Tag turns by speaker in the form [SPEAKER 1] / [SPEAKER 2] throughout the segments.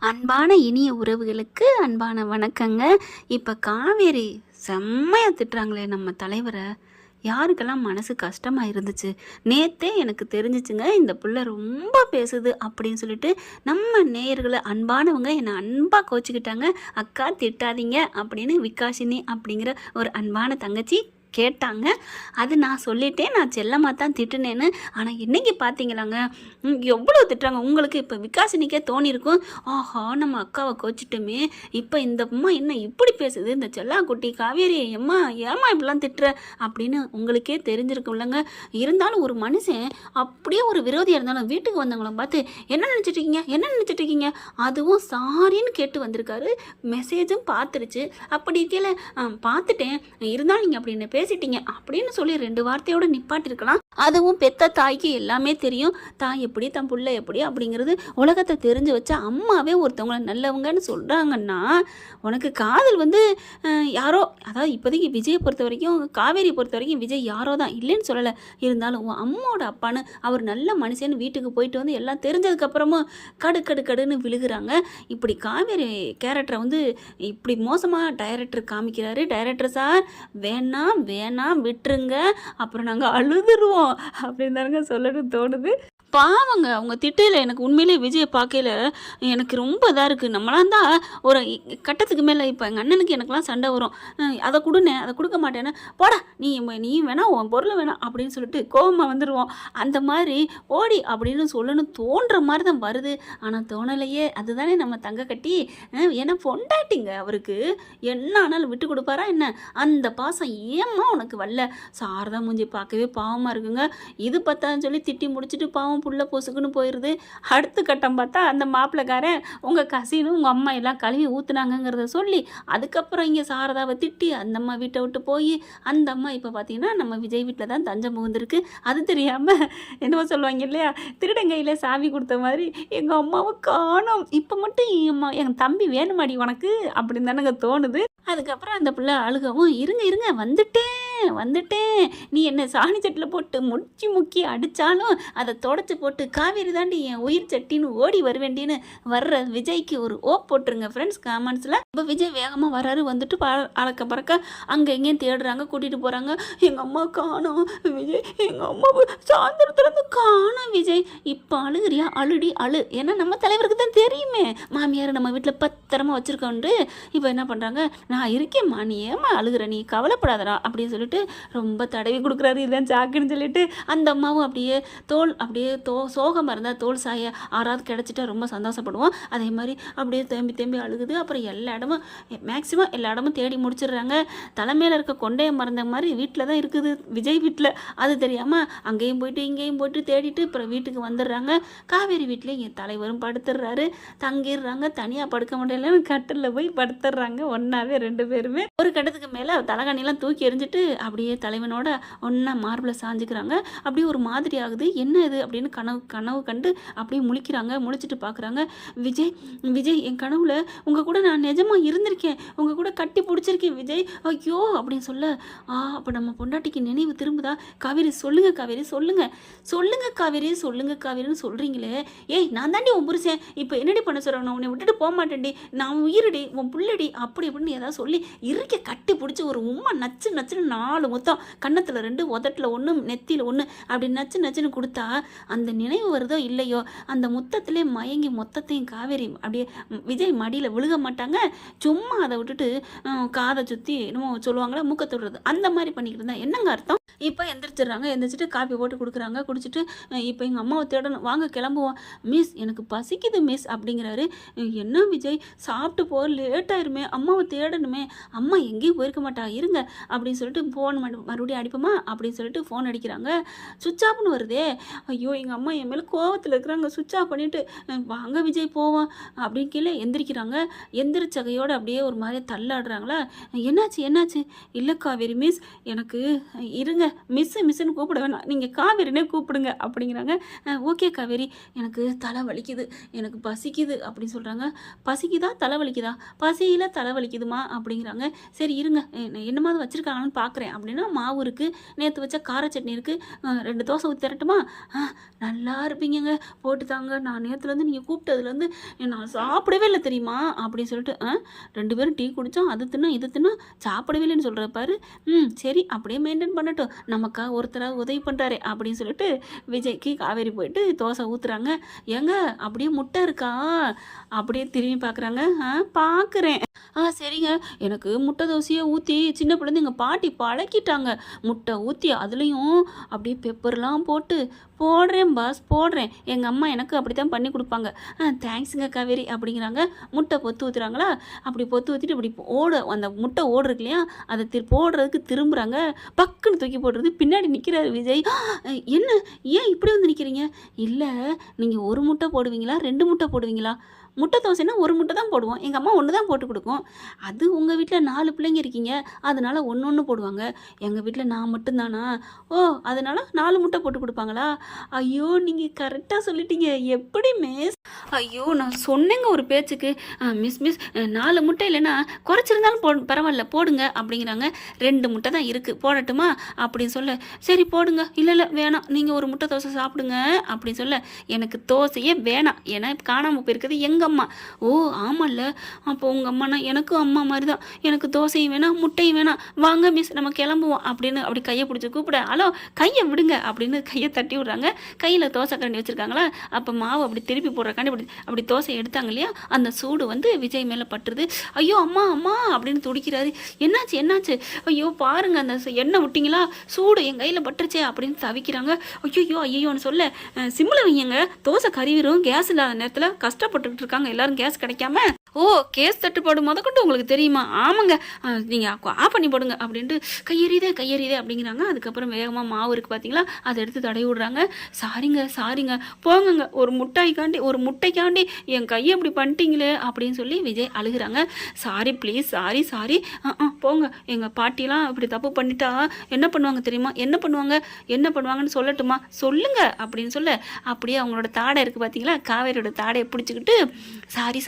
[SPEAKER 1] அன்பான இனிய உறவுகளுக்கு அன்பான வணக்கங்க. இப்போ காவேரி செம்மையாக திட்டுறாங்களே நம்ம தலைவரை. யாருக்கெல்லாம் மனசு கஷ்டமாக இருந்துச்சு. நேற்றே எனக்கு தெரிஞ்சிச்சுங்க, இந்த பிள்ளை ரொம்ப பேசுது அப்படின்னு சொல்லிட்டு நம்ம நேயர்களை அன்பானவங்க என்னை அன்பாக கோச்சிக்கிட்டாங்க. அக்கா திட்டாதீங்க அப்படின்னு விகாஷினி அப்படிங்கிற ஒரு அன்பான தங்கச்சி கேட்டாங்க. அது நான் சொல்லிட்டேன், நான் செல்லமாக தான் திட்டுனேன்னு. ஆனால் இன்றைக்கி பார்த்தீங்களாங்க, எவ்வளோ திட்டுறாங்க. உங்களுக்கு இப்போ விகாசினிக்கே தோணியிருக்கும், ஆஹா நம்ம அக்காவை கோச்சிட்டுமே, இப்போ இந்த அம்மா என்ன இப்படி பேசுது, இந்த செல்லா குட்டி காவேரி ஏம்மா இப்படிலாம் திட்டுற அப்படின்னு உங்களுக்கே தெரிஞ்சிருக்கும் இல்லைங்க. இருந்தாலும் ஒரு மனுஷன் அப்படியே ஒரு விரோதியாக இருந்தாலும் வீட்டுக்கு வந்தவங்கள பார்த்து என்ன நினச்சிட்ருக்கீங்க அதுவும் சாரின்னு கேட்டு வந்திருக்காரு. மெசேஜும் பார்த்துருச்சு. அப்படி இருக்கல பார்த்துட்டேன், இருந்தாலும் நீங்கள் அப்படி என்ன பேசிட்டீங்க அப்படின்னு சொல்லி 2 வார்த்தையோடு நிப்பாட்டிருக்கலாம். அதுவும் பெத்த தாய்க்கு எல்லாமே தெரியும். தாய் எப்படி தன் புள்ள எப்படி அப்படிங்கிறது உலகத்தை தெரிஞ்சு வச்ச அம்மாவே ஒருத்தவங்களை நல்லவங்கன்னு சொல்கிறாங்கன்னா, உனக்கு காதல் யாரோ, அதாவது இப்போதைக்கு விஜயை பொறுத்த வரைக்கும், காவேரி பொறுத்த வரைக்கும் விஜய் யாரோ தான், இல்லைன்னு சொல்லலை. இருந்தாலும் உன் அம்மாவோட அப்பான்னு அவர் நல்ல மனுஷன்னு வீட்டுக்கு போயிட்டு எல்லாம் தெரிஞ்சதுக்கப்புறமும் கடுன்னு விழுகிறாங்க. இப்படி காவேரி கேரக்டரை இப்படி மோசமாக டைரக்டர் காமிக்கிறாரு. டைரக்டர் சார் வேணாம் விட்டுருங்க, அப்புறம் நாங்கள் அழுதுருவோம் அப்படின்னு தானுங்க சொல்லணும்னு தோணுது. பாவங்க அவங்க திட்டையில் எனக்கு உண்மையிலே விஜயை பார்க்கல எனக்கு ரொம்ப இதாக இருக்குது. நம்மளாம் தான் ஒரு கட்டத்துக்கு மேலே இப்போ எங்கள் அண்ணனுக்கு எனக்குலாம் சண்டை வரும், அதை கொடுக்க மாட்டேன்னு, போடா நீ வேணாம் உன் பொருளை வேணாம் அப்படின்னு சொல்லிட்டு கோபமாக வந்துடுவோம். அந்த மாதிரி ஓடி அப்படின்னு சொல்லணும் தோன்ற மாதிரி தான் வருது. ஆனால் தோணலையே. அதுதானே நம்ம தங்க கட்டி. ஏன்னா பொண்டாட்டிங்க, அவருக்கு என்ன ஆனாலும் விட்டு கொடுப்பாரா என்ன? அந்த பாசம் ஏம்மா உனக்கு வரல? சாரதா மூஞ்சி பார்க்கவே பாவமாக இருக்குங்க. இது பத்தான்னு சொல்லி திட்டி முடிச்சுட்டு பாவம் புள்ள பொசுக்குன்னு போயிடுது. அடுத்த கட்டம் பார்த்தா அந்த மாப்பிள்ளைக்காரன் உங்கள் கசினும் உங்கள் அம்மா எல்லாம் கழுவி ஊற்றுனாங்கங்கிறத சொல்லி அதுக்கப்புறம் இங்கே சாரதாவை திட்டி அந்த அம்மா வீட்டை விட்டு போய் அந்த அம்மா இப்போ பார்த்தீங்கன்னா நம்ம விஜய் வீட்டில் தான் தஞ்சம் புகுந்திருக்கு. அது தெரியாமல் என்னவோ சொல்லுவாங்க இல்லையா, திருடங்கையில் சாவி கொடுத்த மாதிரி எங்கள் அம்மாவை காணோம், இப்போ மட்டும் என் தம்பி வேணுமாடி உனக்கு அப்படின்னு தானேங்க தோணுது. அதுக்கப்புறம் அந்த பிள்ளை அழுகவும், இருங்க வந்துட்டேன் நீ என்ன சாணி சட்டில் போட்டு முக்கி அடித்தாலும் அதை தொடச்சி போட்டு காவேரி தாண்டி என் உயிர் சட்டின்னு ஓடி வருவேண்டின்னு வர்ற விஜய்க்கு ஒரு போட்டுருங்க ஃப்ரெண்ட்ஸ் காமெண்ட்ஸில். இப்போ விஜய் வேகமாக வராரு. வந்துட்டு அழக்க பறக்க அங்கே எங்கேயும் தேடுறாங்க, கூட்டிகிட்டு போகிறாங்க. எங்கள் அம்மா காணோம் விஜய், எங்கள் அம்மாவை சாயந்தரத்துலேருந்து காணோம் விஜய். இப்போ அழுகிறியா? அழு. ஏன்னா நம்ம தலைவருக்கு தான் தெரியுமே மாமியார் நம்ம வீட்டில் பத்திரமா வச்சுருக்கோண்டு. இப்போ என்ன பண்ணுறாங்க, நான் இருக்கேம்மா, நீ ஏம்மா அழுகிற, நீ கவலைப்படாதடா அப்படின்னு சொல்லிட்டு ரொம்ப தடவி கொடுக்குறாரு. இதுதான் சாக்குன்னு சொல்லிட்டு அந்த அம்மாவும் அப்படியே சோகமாக இருந்தால் தோல் சாய ஆறாவது கிடச்சிட்டா ரொம்ப சந்தோஷப்படுவோம். அதே மாதிரி அப்படியே தேம்பி அழுகுது. அப்புறம் மேக்ஸிமம் எல்லா இடமும் தேடி முடிச்சிடுறாங்க. தலைமையில் இருக்க கொண்டைய மறந்த மாதிரி வீட்டில் தான் இருக்குது விஜய் வீட்டில். அது தெரியாமல் அங்கேயும் போயிட்டு இங்கேயும் போயிட்டு தேடிட்டு அப்புறம் வீட்டுக்கு வந்துடுறாங்க. காவேரி வீட்டில் என் தலைவரும் படுத்துடுறாரு. தங்கிடுறாங்க. தனியாக படுக்க முடியலன்னு கட்டில் போய் படுத்துடுறாங்க ஒன்றாவே 2 பேருமே. ஒரு கட்டத்துக்கு மேலே தலைகாணிலாம் தூக்கி எறிஞ்சிட்டு அப்படியே தலைவனோட ஒன்றா மார்பில் சாஞ்சிக்கிறாங்க. அப்படியே ஒரு மாதிரி ஆகுது. என்ன இது அப்படின்னு கனவு கண்டு அப்படியே முழிக்கிறாங்க. முழிச்சிட்டு பார்க்குறாங்க. விஜய் என் கனவுல உங்கள் கூட நான் நிஜமாக இருந்திருக்கேன், உங்கள் கூட கட்டி பிடிச்சிருக்கேன் விஜய், ஐயோ அப்படின்னு சொல்ல, அப்போ நம்ம பொண்டாட்டிக்கு நினைவு திரும்புதா? காவேரி சொல்லுங்க காவேரின்னு சொல்கிறீங்களே, ஏய் நான் தாண்டி உன் புருஷன், இப்போ என்னடி பண்ண சொல்கிறேன், நான் உன்னை விட்டுட்டு போக மாட்டேன்டி, நான் உயிரடி உன் புள்ளடி அப்படி இப்படின்னு ஏதாவது சொல்லி இருக்க கட்டி பிடிச்சி ஒரு உம்மா நச்சுன்னு 4 முத்தம், கன்னத்தில் 2, உதட்டில் 1, நெத்தியில் 1 அப்படி நச்சுன்னு கொடுத்தா அந்த நினைவு வருதோ இல்லையோ, அந்த முத்தத்திலே மயங்கி மொத்தத்தையும் காவேரி அப்படியே விஜய் மடியில் விழுக மாட்டாங்க. சும்மா அதை விட்டுட்டு காதை சுற்றி என்னமோ சொல்லுவாங்களா, மூக்கத்தை விடுறது அந்த மாதிரி பண்ணிக்கிட்டு இருந்தா என்னங்க அர்த்தம்? இப்போ எந்திரிச்சிட்டு காப்பி போட்டு கொடுக்குறாங்க. குடிச்சிட்டு இப்போ எங்கள் அம்மாவை தேடணும், வாங்க கிளம்புவோம். மிஸ் எனக்கு பசிக்குது மிஸ் அப்படிங்கிறாரு. என்ன விஜய் சாப்பிட்டு போ, லேட் ஆயிருமே, அம்மாவை தேடணுமே, அம்மா எங்கேயும் போயிருக்க மாட்டா இருங்க அப்படின்னு சொல்லிட்டு ஃபோன் மறுபடியும் அடிப்போமா அப்படின்னு சொல்லிட்டு ஃபோன் அடிக்கிறாங்க. சுவிட்ச் ஆஃப்னு வருதே. ஐயோ எங்கள் அம்மா என் மேலே கோவத்தில் இருக்கிறாங்க. சுவிட்ச் ஆஃப் பண்ணிவிட்டு வாங்க விஜய் போவோம் அப்படின்னு கீழே எந்திரிக்கிறாங்க. எந்திரிச்சகையோடு அப்படியே ஒரு மாதிரி தள்ளாடுறாங்களா. என்னாச்சு? இல்லை காவேரி மிஸ், எனக்கு இருங்க மிஸ்ஸுன்னு கூப்பிட வேணாம், நீங்கள் காவேரினே கூப்பிடுங்க அப்படிங்கிறாங்க. ஓகே காவேரி, எனக்கு தலை வலிக்குது, எனக்கு பசிக்குது அப்படின்னு சொல்கிறாங்க. பசிக்குதா தலை வலிக்குதா? பசியில் தலை வலிக்குதுமா அப்படிங்கிறாங்க. சரி இருங்க என்னமாவது வச்சுருக்காங்கன்னு பார்க்குறேன் அப்படின்னா, மாவு இருக்குது, நேற்று வச்ச கார சட்னி இருக்குது, 2 தோசை ஊற்றி தரட்டுமா? நல்லா இருப்பீங்கங்க, போட்டு தாங்க. நான் நேத்துலேருந்து நீங்கள் கூப்பிட்டதுலேருந்து நான் சாப்பிடவே இல்லை தெரியுமா அப்படின்னு சொல்லிட்டு 2 பேரும் டீ குடித்தோம், அது தின்னா இது தின்னா சாப்பிடவே இல்லைன்னு சொல்கிற பாரு. சரி அப்படியே மெயின்டைன் பண்ணட்டும், நமக்கா ஒருத்தராக உதவி பண்ணுறாரு அப்படின்னு சொல்லிட்டு விஜய்க்கு காவேரி போயிட்டு தோசை ஊற்றுறாங்க. ஏங்க அப்படியே முட்டை இருக்கா அப்படியே திரும்பி பார்க்குறாங்க. பார்க்குறேன். சரிங்க. எனக்கு முட்டை தோசையை ஊற்றி சின்ன பிள்ளைங்க எங்கள் பாட்டி பழக்கிட்டாங்க. முட்டை ஊற்றி அதுலேயும் அப்படியே பெப்பர்லாம் போட்டு போடுறேன் பாஸ் போடுறேன். எங்கள் அம்மா எனக்கு அப்படி தான் பண்ணி கொடுப்பாங்க. தேங்க்ஸுங்க காவேரி அப்படிங்கிறாங்க. முட்டை பொத்து ஊற்றுறாங்களா, அப்படி பொத்து ஊற்றிட்டு இப்படி அந்த முட்டை ஓடுறது இல்லையா, அதை போடுறதுக்கு திரும்புகிறாங்க. பக்குன்னு தூக்கி போடுறது பின்னாடி நிற்கிறாரு விஜய். என்ன ஏன் இப்படி வந்து நிற்கிறீங்க? இல்லை, நீங்கள் ஒரு முட்டை போடுவீங்களா 2 முட்டை போடுவீங்களா? முட்டை தோசைன்னா ஒரு முட்டை தான் போடுவோம், எங்கள் அம்மா 1 தான் போட்டு கொடுக்கும். அது உங்கள் வீட்டில் 4 பிள்ளைங்க இருக்கீங்க, அதனால 1 போடுவாங்க. எங்கள் வீட்டில் நான் மட்டும்தானா? ஓ, அதனால 4 முட்டை போட்டு கொடுப்பாங்களா? ஐயோ, நீங்கள் கரெக்டாக சொல்லிட்டீங்க. எப்படி மிஸ்? ஐயோ, நான் சொன்னேங்க ஒரு பேச்சுக்கு. மிஸ் 4 முட்டை இல்லைன்னா குறைச்சிருந்தாலும் பரவாயில்ல போடுங்க அப்படிங்கிறாங்க. 2 முட்டை தான் இருக்குது போடட்டுமா அப்படின்னு சொல்ல, சரி போடுங்க. இல்லை வேணாம், நீங்கள் ஒரு முட்டை தோசை சாப்பிடுங்க அப்படின்னு சொல்ல, எனக்கு தோசையே வேணாம். ஏன்னா காணாமல் போயிருக்குது எங்கள் அம்மா. ஓ ஆமாம்ல, அப்போ உங்கள் அம்மானா எனக்கும் அம்மா மாதிரி தான். எனக்கு தோசையும் வேணாம் முட்டையும் வேணாம், வாங்க மிஸ் நம்ம கிளம்புவோம் அப்படின்னு அப்படி கையை பிடிச்சி கூப்பிட, ஹலோ கையை விடுங்க அப்படின்னு கையை தட்டி விட்றாங்க. கையில் தோசை கரண்டி வச்சுருக்காங்களா, அப்போ மாவு அப்படி திருப்பி போடுறக்காண்டி அப்படி தோசை எடுத்தாங்க இல்லையா, அந்த சூடு வந்து விஜய் மேலே பட்டுருது. ஐயோ அம்மா அம்மா அப்படின்னு துடிக்கிறாரு. என்னாச்சு? ஐயோ பாருங்க, அந்த எண்ணெய் விட்டிங்களா, சூடு என் கையில் பட்டுருச்சே அப்படின்னு தவிக்கிறாங்க. ஐயோன்னு சொல்ல, சிம்மில் வைங்க, தோசை கறிவிரும், கேஸ் இல்லாத நேரத்தில் கஷ்டப்பட்டுக்கிட்டு இருக்காங்க எல்லாரும், கேஸ் கிடைக்காம. ஓ, கேஸ் தட்டுப்பாடு முதற்கொண்டு உங்களுக்கு தெரியுமா? ஆமாங்க, நீங்கள் ஆஃப் பண்ணி போடுங்க அப்படின்ட்டு கையெறிதே அப்படிங்கிறாங்க. அதுக்கப்புறம் வேகமாக மாவு இருக்குது பார்த்தீங்களா, அதை எடுத்து தடவி விடுறாங்க. சாரிங்க போங்கங்க, ஒரு முட்டைக்காண்டி என் கையை அப்படி பண்ணிட்டீங்களே அப்படின்னு சொல்லி விஜய் அழுகிறாங்க. சாரி ப்ளீஸ், சாரி போங்க. எங்கள் பாட்டிலாம் இப்படி தப்பு பண்ணிட்டா என்ன பண்ணுவாங்க தெரியுமா? என்ன பண்ணுவாங்கன்னு சொல்லட்டுமா? சொல்லுங்க அப்படின்னு சொல்ல, அப்படியே அவங்களோட தாடை இருக்குது பார்த்தீங்களா, காவேரியோட தாடையை பிடிச்சிக்கிட்டு சாரி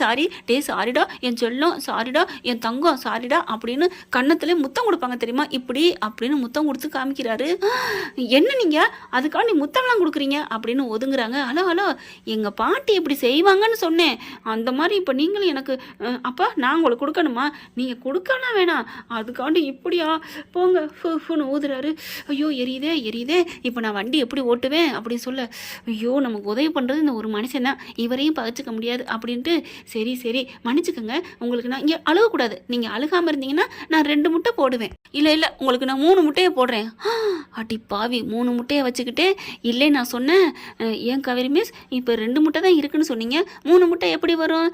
[SPEAKER 1] சாரிடா என் செல்லம், சாரிடா என் தங்கம், சாரிடா அப்படின்னு கன்னத்துல முத்தம் கொடுப்பாங்க தெரியுமா, இப்படி அப்படின்னு முத்தம் கொடுத்து காமிக்கிறாரு. என்ன நீங்கள் அதுக்காண்டி முத்தம்லாம் கொடுக்குறீங்க அப்படின்னு ஒதுங்குறாங்க. ஹலோ எங்கள் பாட்டி இப்படி செய்வாங்கன்னு சொன்னேன், அந்த மாதிரி இப்போ நீங்களும் எனக்கு அப்பா நான் உங்களுக்கு கொடுக்கணுமா? நீங்கள் கொடுக்கலாம் வேணாம், அதுக்காண்டி இப்படியா? போங்க ஃபோன்னு ஊதுறாரு. ஐயோ எரியுதே, இப்போ நான் வண்டி எப்படி ஓட்டுவேன் அப்படின்னு சொல்ல, ஐயோ நமக்கு உதவி பண்ணுறது இந்த ஒரு மனுஷன் தான், இவரையும் பகிச்சுக்க முடியாது அப்படின்ட்டு சரி மன்னிச்சுக்கோங்க, உங்களுக்கு நான் இங்கே அழுகக்கூடாது, நீங்கள் அழுகாமல் இருந்தீங்கன்னா நான் 2 முட்டை போடுவேன். இல்லை உங்களுக்கு நான் 3 முட்டையை போடுறேன். அடி பாவி, 3 முட்டையை வச்சுக்கிட்டே இல்லை நான் சொன்னேன். ஏன் காவேரி மிஸ், இப்போ 2 முட்டை தான் இருக்குன்னு சொன்னீங்க, 3 முட்டை எப்படி வரும்?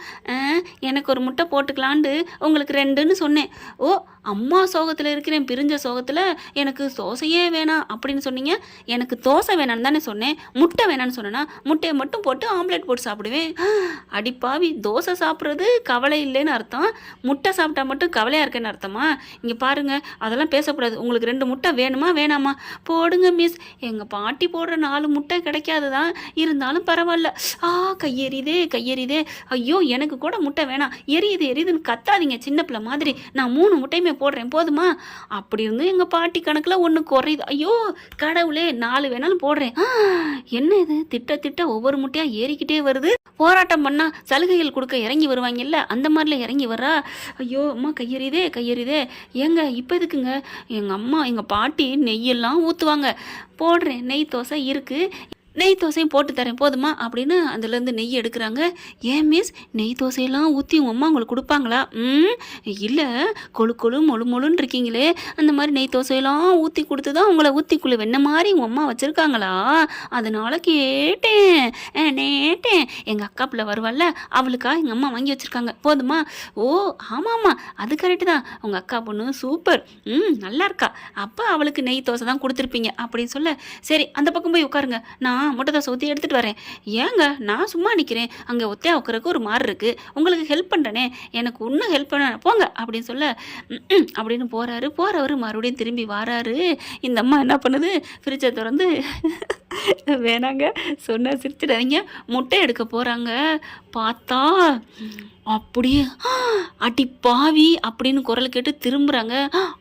[SPEAKER 1] எனக்கு ஒரு முட்டை போட்டுக்கலான்ட்டு உங்களுக்கு 2ன்னு சொன்னேன். ஓ, அம்மா சோகத்தில் இருக்கிறேன், பிரிஞ்ச சோகத்தில் எனக்கு தோசையே வேணாம் அப்படின்னு சொன்னீங்க. எனக்கு தோசை வேணான்னு தானே சொன்னேன், முட்டை வேணான்னு சொன்னேன்னா முட்டையை மட்டும் போட்டு ஆம்லேட் போட்டு சாப்பிடுவேன். அடிப்பாவி, தோசை சாப்பிட்றது கவலை இல்லைன்னு அர்த்தம், முட்டை சாப்பிட்டா மட்டும் கவலையாக இருக்கேன்னு அர்த்தமா? இங்கே பாருங்கள், அதெல்லாம் பேசக்கூடாது. உங்களுக்கு 2 முட்டை வேணுமா வேணாமா? போடுங்க மிஸ், எங்கள் பாட்டி போடுற 4 முட்டை கிடைக்காது தான், இருந்தாலும் பரவாயில்ல. கையெறிதே. ஐயோ எனக்கு கூட முட்டை வேணாம், எரியுதுன்னு கத்தாதீங்க சின்ன பிள்ளை மாதிரி, நான் 3 முட்டையுமே போடுறேன் போதுமா? அப்படி இருந்து எங்கள் பாட்டி கணக்கில் 1 குறையுது. ஐயோ கடவுளே, 4 வேணாலும் போடுறேன். என்ன இது, திட்ட ஒவ்வொரு முட்டையாக ஏறிக்கிட்டே வருது. போராட்டம் பண்ணால் சலுகைகள் கொடுக்க இறங்கி வருவாங்கல்ல, அந்த மாதிரில இறங்கி வர்றா. ஐயோ அம்மா கையெறிதே. ஏங்க இப்போ எதுக்குங்க? எங்கள் பாட்டி நெய்யெல்லாம் ஊற்றுவாங்க, போடுறேன், நெய் தோசை இருக்குது, நெய் தோசையும் போட்டு தரேன் போதுமா அப்படின்னு அதுலேருந்து நெய் எடுக்கிறாங்க. ஏன் மிஸ், நெய் தோசையெல்லாம் ஊற்றி உங்கள் அம்மா உங்களுக்கு கொடுப்பாங்களா? இல்லை, கொழு மொழுன்னு இருக்கீங்களே, அந்த மாதிரி நெய் தோசையெல்லாம் ஊற்றி கொடுத்து தான் உங்களை ஊற்றிக்குள்ளே வெண்ண மாதிரி உங்கள் அம்மா வச்சுருக்காங்களா? அதனால கேட்டேன். எங்கள் அக்கா பிள்ளை வருவாள்ல, அவளுக்கா எங்கள் அம்மா வாங்கி வச்சுருக்காங்க போதுமா? ஓ ஆமாம், அது கரெக்டு தான், உங்கள் அக்கா பொண்ணு சூப்பர், நல்லா இருக்கா, அப்போ அவளுக்கு நெய் தோசை தான் கொடுத்துருப்பீங்க அப்படின்னு சொல்ல, சரி அந்த பக்கம் போய் உட்காருங்க, நான் முட்டை தோசை ஊற்றி எடுத்துகிட்டு வரேன். ஏங்க நான் சும்மா நிற்கிறேன், அங்கே ஒத்தையா உட்காரக்கு ஒரு மாதிரி இருக்குது, உங்களுக்கு ஹெல்ப் பண்ணுறேனே, எனக்கு இன்னும் ஹெல்ப் பண்ண போங்க அப்படின்னு சொல்ல, அப்படின்னு போகிறவர் மறுபடியும் திரும்பி வராரு. இந்த அம்மா என்ன பண்ணுது, ஃப்ரிட்ஜை திறந்து வேணாங்க சொன்ன சிரிச்சிடாதீங்க, முட்டை எடுக்க போகிறாங்க. பார்த்தா அப்படியே அடி பாவி அப்படின்னு குரல் கேட்டு திரும்புகிறாங்க.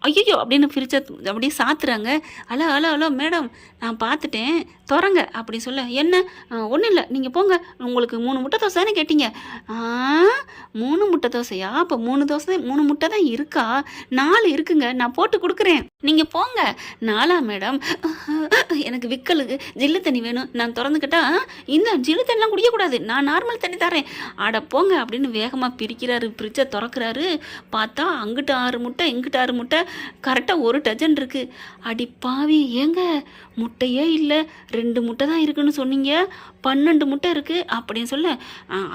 [SPEAKER 1] ஐயோ அப்படின்னு ஃப்ரிட்ஜை அப்படியே சாத்துறாங்க. ஹலோ மேடம், நான் பார்த்துட்டேன், திறங்க அப்படி சொல்ல, என்ன ஒன்றும் இல்லை நீங்கள் போங்க, உங்களுக்கு 3 முட்டை தோசை தானே கேட்டீங்க. 3 முட்டை தோசையா? அப்போ 3 தோசை 3 முட்டை தான் இருக்கா? 4 இருக்குங்க, நான் போட்டு கொடுக்குறேன், நீங்கள் போங்க. 4ஆ மேடம்? எனக்கு விக்கலுக்கு ஜில்லு தண்ணி வேணும், நான் திறந்துக்கிட்டா இந்த ஜில்லு தண்ணிலாம் குடிக்கக்கூடாது, நான் நார்மல் தண்ணி தரேன், அட போங்க அப்படின்னு வேகமாக பிரிக்கிறாரு. ஃப்ரிட்ஜை திறக்கிறாரு. பார்த்தா அங்கிட்டு 6 முட்டை இங்கிட்டு 6 முட்டை, கரெக்டாக 1 டஜன் இருக்குது. அடி பாவி, ஏங்க முட்டையே இல்லை, 2 முட்டை தான் இருக்குன்னு சொன்னீங்க, 12 முட்டை இருக்குது அப்படின்னு சொல்ல,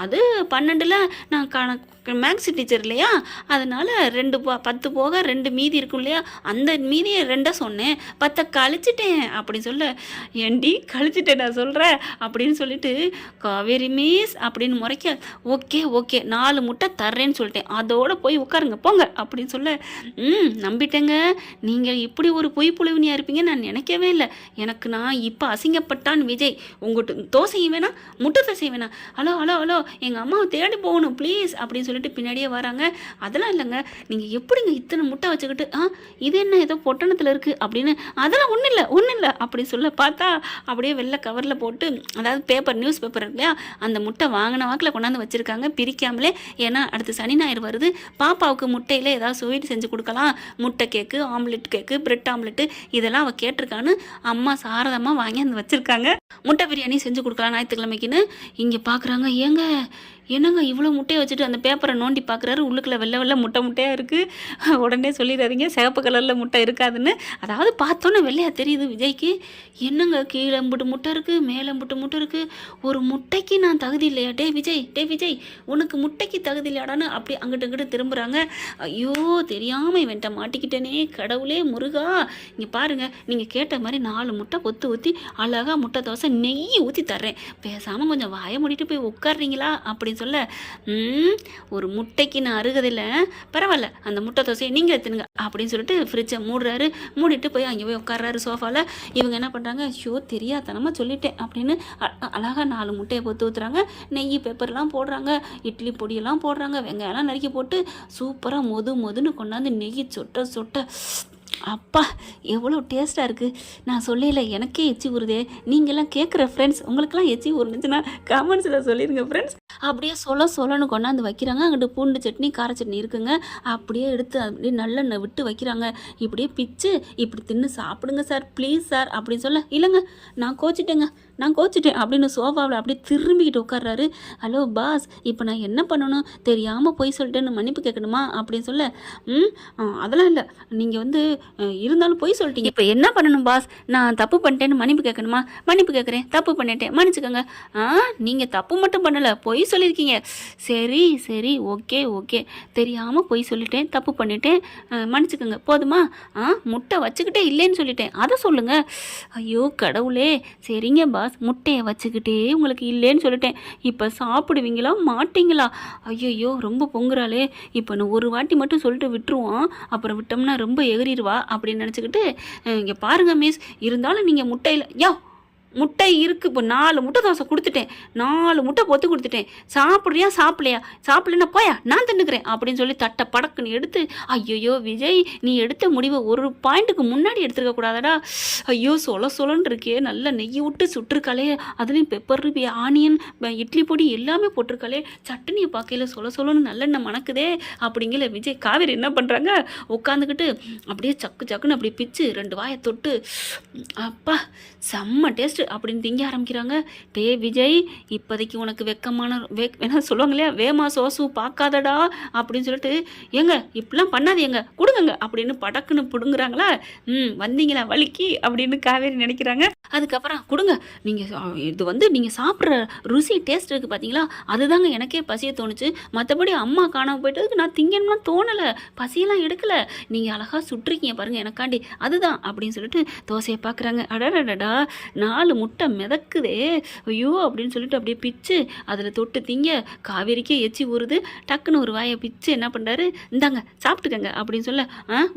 [SPEAKER 1] அது 12ல் நான் மேக்ஸ் டீச்சர் இல்லையா, அதனால் 10 போக 2 மீதி இருக்கும் இல்லையா, அந்த மீதியை 2 சொன்னேன், 10 கழிச்சிட்டேன் அப்படின்னு சொல்ல, ஏண்டி கழிச்சிட்டேன் நான் சொல்கிறேன் அப்படின்னு சொல்லிட்டு காவேரி மிஸ் அப்படின்னு முறைக்க, ஓகே ஓகே 4 முட்டை தர்றேன்னு சொல்லிட்டேன், அதோடு போய் உட்காருங்க போங்க அப்படின்னு சொல்ல, நம்பிட்டேங்க. நீங்கள் இப்படி ஒரு பொய் புழுவினியாக இருப்பீங்கன்னு நான் நினைக்கவே இல்லை. நான் இப்போ அசிங்கப்பட்டான் விஜய், உங்கள்கிட்ட தோசையும் வேணாம் முட்டை தோசையும் வேணாம், ஹலோ ஹலோ ஹலோ எங்கள் அம்மாவை தேடி போகணும் ப்ளீஸ் அப்படின்னு சொல்லிட்டு பின்னாடியே வராங்க. அதெல்லாம் இல்லைங்க, நீங்கள் எப்படிங்க இத்தனை முட்டை வச்சுக்கிட்டு இது என்ன ஏதோ பொட்டணத்தில் இருக்குது அப்படின்னு, அதெல்லாம் ஒன்றும் இல்லை அப்படி சொல்ல, பார்த்தா அப்படியே வெள்ளை கவரில் போட்டு, அதாவது பேப்பர் நியூஸ் பேப்பர் இருக்கு இல்லையா, அந்த முட்டை வாங்கின வாக்கில் கொண்டாந்து வச்சுருக்காங்க பிரிக்காமலே. ஏன்னா அடுத்து சனி ஞாயிறு வருது, பாப்பாவுக்கு முட்டையில் ஏதாவது ஸ்வீட் செஞ்சு கொடுக்கலாம், முட்டை கேக்கு, ஆம்லெட் கேக்கு, பிரெட் ஆம்லெட்டு இதெல்லாம் அவள் கேட்டிருக்கான்னு அம்மா சாரதமாக வாங்கி அந்த வச்சுருக்காங்க. முட்டை பிரியாணி செஞ்சு கொடுக்கலாம் ஞாயிற்றுக்கிழமைக்குன்னு. இங்கே பார்க்குறாங்க, ஏங்க என்னங்க இவ்வளோ முட்டையை வச்சுட்டு அந்த பேப்பரை நோண்டி பார்க்குறாரு, உள்ளுக்குள்ள வெள்ளை முட்டையாக இருக்குது. உடனே சொல்லிடாதீங்க சிகப்பு கலரில் முட்டை இருக்காதுன்னு. அதாவது பார்த்தோன்னே வெள்ளையாக தெரியுது விஜய்க்கு. என்னங்க கீழே முட்டை இருக்குது, மேலே முட்டை இருக்குது, ஒரு முட்டைக்கு நான் தகுதி இல்லையா? டே விஜய் உனக்கு முட்டைக்கு தகுதி இல்லையாடான்னு அப்படி அங்கிட்டு இங்கிட்டு திரும்புகிறாங்க. ஐயோ தெரியாமல் இவன்ட்ட மாட்டிக்கிட்டேனே கடவுளே முருகா. இங்கே பாருங்கள், நீங்கள் கேட்ட மாதிரி 4 முட்டை ஊற்றி அழகாக முட்டை தோசை நெய் ஊற்றி தர்றேன், பேசாமல் கொஞ்சம் வாயை மூடிட்டு போய் உட்காடுறீங்களா அப்படின்னு சொல்ல, ஒரு முட்டைக்கு நான் அருகதில்லை, பரவாயில்ல அந்த முட்டை தோசையை நீங்கள் எடுத்துனுங்க அப்படின்னு சொல்லிட்டு ஃப்ரிட்ஜை மூடுறாரு. மூடிட்டு போய் அங்கே போய் உட்கார்றாரு சோஃபாவில். இவங்க என்ன பண்ணுறாங்க, ஐயோ தெரியாதனமாக சொல்லிட்டேன் அப்படின்னு அழகாக 4 முட்டையை பொத்து ஊற்றுறாங்க, நெய் பேப்பர்லாம் போடுறாங்க, இட்லி பொடியெல்லாம் போடுறாங்க, வெங்காயம்லாம் நறுக்கி போட்டு சூப்பராக மொதுன்னு கொண்டாந்து நெய் சொட்ட அப்பா எவ்வளோ டேஸ்ட்டாக இருக்குது. நான் சொல்லல, எனக்கே எச்சி ஊறுதே. நீங்கள்லாம் கேட்குற ஃப்ரெண்ட்ஸ், உங்களுக்கெல்லாம் எச்சி ஊறுனுச்சுன்னா கமெண்ட்ஸில் சொல்லிடுங்க ஃப்ரெண்ட்ஸ். அப்படியே சொல்லன்னு கொண்டாந்து வைக்கிறாங்க. அங்கிட்டு பூண்டு சட்னி கார சட்னி இருக்குங்க, அப்படியே எடுத்து அப்படியே நல்லெண்ணெய் விட்டு வைக்கிறாங்க. இப்படியே பிச்சு இப்படி தின்னு சாப்பிடுங்க சார் ப்ளீஸ் சார் அப்படின்னு சொல்ல, இல்லைங்க நான் கோச்சிட்டேன் அப்படின்னு சோஃபாவில் அப்படியே திரும்பிக்கிட்டு உட்கார்றாரு. ஹலோ பாஸ், இப்போ நான் என்ன பண்ணணும், தெரியாமல் போய் சொல்லிட்டேன்னு மன்னிப்பு கேட்கணுமா அப்படின்னு சொல்ல, அதெல்லாம் இல்லை, நீங்கள் இருந்தாலும் போய் சொல்லிட்டீங்க, இப்போ என்ன பண்ணணும் பாஸ், நான் தப்பு பண்ணிட்டேன்னு மன்னிப்பு கேட்கணுமா? மன்னிப்பு கேட்குறேன், தப்பு பண்ணிட்டேன் மன்னிச்சுக்கோங்க. நீங்கள் தப்பு மட்டும் பண்ணலை, பொய் சொல்லியிருக்கீங்க. சரி ஓகே தெரியாமல் பொய் சொல்லிட்டேன், தப்பு பண்ணிட்டேன், மன்னிச்சுக்கோங்க போதுமா? முட்டை வச்சுக்கிட்டே இல்லைன்னு சொல்லிட்டேன், அதை சொல்லுங்கள். ஐயோ கடவுளே, சரிங்க பாஸ், முட்டையை வச்சுக்கிட்டே உங்களுக்கு இல்லைன்னு சொல்லிட்டேன், இப்போ சாப்பிடுவீங்களா மாட்டிங்களா? ஐயோ ரொம்ப பொங்குறாளே, இப்போ நான் ஒரு வாட்டி மட்டும் சொல்லிட்டு விட்டுருவோம், அப்புறம் விட்டோம்னா ரொம்ப எகிரிடுவா அப்படின்னு நினச்சிக்கிட்டு, இங்கே பாருங்கள் மிஸ், இருந்தாலும் நீங்கள் முட்டையில் முட்டை இருக்குது, இப்போ 4 முட்டை தோசை கொடுத்துட்டேன், 4 முட்டை பொத்து கொடுத்துட்டேன், சாப்பிட்றியா சாப்பிடலன்னா போயா நான் தின்னுக்கிறேன் அப்படின்னு சொல்லி தட்டை படக்குன்னு எடுத்து, ஐயோ விஜய் நீ எடுத்த முடிவை ஒரு பாயிண்ட்டுக்கு முன்னாடி எடுத்துருக்க கூடாதடா, ஐயோ சொல்லன்னு இருக்கே, நல்லா நெய் விட்டு சுட்டுருக்காளே, அதுலேயும் பெப்பர் ஆனியன் இட்லி பொடி எல்லாமே போட்டிருக்காளே, சட்னியை பார்க்கையில் சொல்லன்னு நல்லெண்ணெய் மணக்குதே அப்படிங்கிற விஜய். காவேரி என்ன பண்ணுறாங்க, உட்காந்துக்கிட்டு அப்படியே சக்குன்னு அப்படியே பிச்சு 2 வாயை தொட்டு, அப்பா செம்ம டேஸ்ட் அப்படின்னு திங்க ஆரம்பிக்கிறாங்க. டே விஜய், இப்போதைக்கு உனக்கு என்ன சொல்லுவாங்க இல்லையா, வேமா சோசு பார்க்காதடா அப்படின்னு சொல்லிட்டு, ஏங்க இப்படிலாம் பண்ணாதீங்க கொடுங்க அப்படின்னு படக்குன்னு பிடுங்குறாங்களா. வந்தீங்களா வலிக்கு அப்படின்னு காவேரி நினைக்கிறாங்க. அதுக்கப்புறம் கொடுங்க, நீங்கள் இது நீங்கள் சாப்பிட்ற ருசி டேஸ்ட் இருக்குது பார்த்தீங்களா, அதுதாங்க எனக்கே பசியை தோணுச்சு, மற்றபடி அம்மா காணாமல் போயிட்டதுக்கு நான் திங்கணும்லாம் தோணலை, பசியெல்லாம் எடுக்கலை, நீங்கள் அழகாக சுட்டுருக்கீங்க பாருங்கள் எனக்காண்டி, அதுதான் அப்படின்னு சொல்லிட்டு தோசையை பார்க்குறாங்க. அடடடா 4 முட்டை மிதக்குதே, ஐயோ அப்படின்னு சொல்லிட்டு அப்படியே பிச்சு அதில் தொட்டு திங்க காவேரிக்கே எச்சி ஊறுது. டக்குன்னு ஒரு வாயை பிச்சு என்ன பண்ணுறாரு, இந்தாங்க சாப்பிட்டுக்கங்க அப்படின்னு சொல்ல,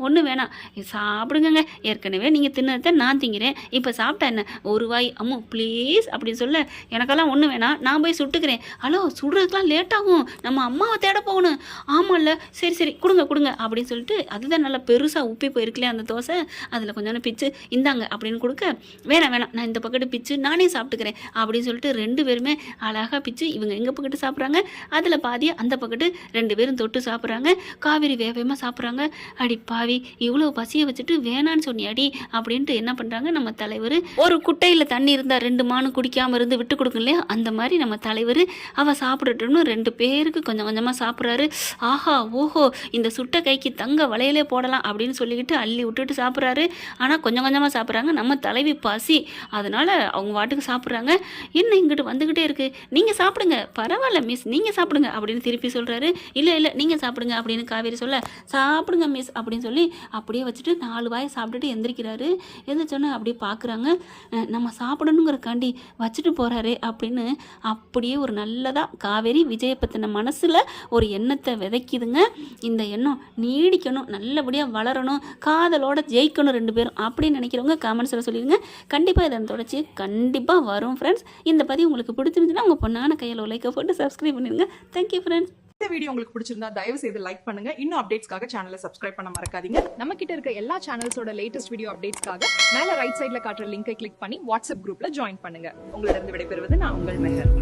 [SPEAKER 1] ஒன்றும் வேணாம் சாப்பிடுங்க, ஏற்கனவே நீங்கள் தின்னதை நான் திங்கிறேன், இப்போ சாப்பிட்டா என்ன ஒரு வாய் அம்மு ப்ளீஸ் அப்படின்னு சொல்ல, எனக்கெல்லாம் ஒன்றும் வேணாம் நான் போய் சுட்டுக்கிறேன். ஹலோ சுடுறதுக்கெலாம் லேட் ஆகும், நம்ம அம்மாவை தேட போகணும். ஆமாம்ல சரி கொடுங்க அப்படின்னு சொல்லிட்டு, அதுதான் நல்லா பெருசாக உப்பி போயிருக்கலையே அந்த தோசை, அதில் கொஞ்சம் பிச்சு இந்தாங்க அப்படின்னு கொடுக்க, வேணாம் நான் இந்த பக்கத்து பக்கெட்டு பிச்சு நானே சாப்பிட்டுக்கிறேன் அப்படின்னு சொல்லிட்டு 2 பேருமே அழகாக பிச்சு இவங்க எங்கள் பக்கெட்டு சாப்பிட்றாங்க, அதில் பாதியை அந்த பக்கெட்டு 2 பேரும் தொட்டு சாப்பிட்றாங்க. காவேரி வேகமாக சாப்பிட்றாங்க. அடி பாவி, இவ்வளோ பசியை வச்சுட்டு வேணான்னு சொன்னியாடி அப்படின்ட்டு என்ன பண்ணுறாங்க நம்ம தலைவர், ஒரு குட்டையில் தண்ணி இருந்தால் 2 மானும் குடிக்காமல் இருந்து விட்டு கொடுக்கும் இல்லையா, அந்த மாதிரி நம்ம தலைவர் அவள் சாப்பிடட்டும்னு 2 பேருக்கு கொஞ்சம் கொஞ்சமாக சாப்பிட்றாரு. ஆஹா ஓஹோ, இந்த சுட்ட கைக்கு தங்க வளையலே போடலாம் அப்படின்னு சொல்லிக்கிட்டு அள்ளி விட்டுட்டு சாப்பிட்றாரு. ஆனால் கொஞ்சம் கொஞ்சமாக சாப்பிட்றாங்க. நம்ம தலைவி பசி, அதனால அவங்க வாட்டுக்கு சாப்பிட்றாங்க. என்ன இங்கிட்டு வந்துக்கிட்டே இருக்கு, நீங்கள் சாப்பிடுங்க, பரவாயில்ல மிஸ் நீங்கள் சாப்பிடுங்க அப்படின்னு திருப்பி சொல்கிறாரு. இல்லை இல்லை நீங்கள் சாப்பிடுங்க அப்படின்னு காவேரி சொல்ல, சாப்பிடுங்க மிஸ் அப்படின்னு சொல்லி அப்படியே வச்சுட்டு 4 வாயை சாப்பிட்டுட்டு எந்திரிக்கிறாரு. எந்திரிச்சோன்னே அப்படியே பார்க்குறாங்க, நம்ம சாப்பிடணுங்கிறக்காண்டி வச்சுட்டு போகிறாரு அப்படின்னு. அப்படியே ஒரு நல்லதாக காவேரி விஜயை பற்றின மனசில் ஒரு எண்ணத்தை விதைக்குதுங்க. இந்த எண்ணம் நீடிக்கணும், நல்லபடியாக வளரணும், காதலோட ஜெயிக்கணும் 2 பேரும் அப்படின்னு நினைக்கிறவங்க கமெண்ட்ஸில் சொல்லிடுங்க. கண்டிப்பாக இதன் தொடர்ச்சி கண்டிப்பாக வரும் ஃப்ரெண்ட்ஸ். இந்த பதிவு உங்களுக்கு பிடிச்சிருந்துச்சுன்னா உங்கள் பொண்ணான கையில் லைக்கை போட்டு சப்ஸ்கிரைப் பண்ணிடுங்க. Thank you friends.
[SPEAKER 2] இந்த வீடியோ உங்களுக்கு பிடிச்சிருந்தா தயவு செய்து லைக் பண்ணுங்க. இன்னும் அப்டேட்ஸ்க்காக சேனலை சப்ஸ்கிரைப் பண்ண மறக்காதீங்க.
[SPEAKER 3] நம்ம கிட்ட இருக்க எல்லா சேனல்ஸோட லேட்டஸ்ட் வீடியோ அப்டேட்ஸ்க்காக மேல ரைட் சைடுல காட்டுற லிங்கை கிளிக் பண்ணி வாட்ஸ்அப் குரூப்ல ஜாயின் பண்ணுங்க.
[SPEAKER 2] உங்களிடம் விடைபெறுவது நான் உங்கள் மெஹர்.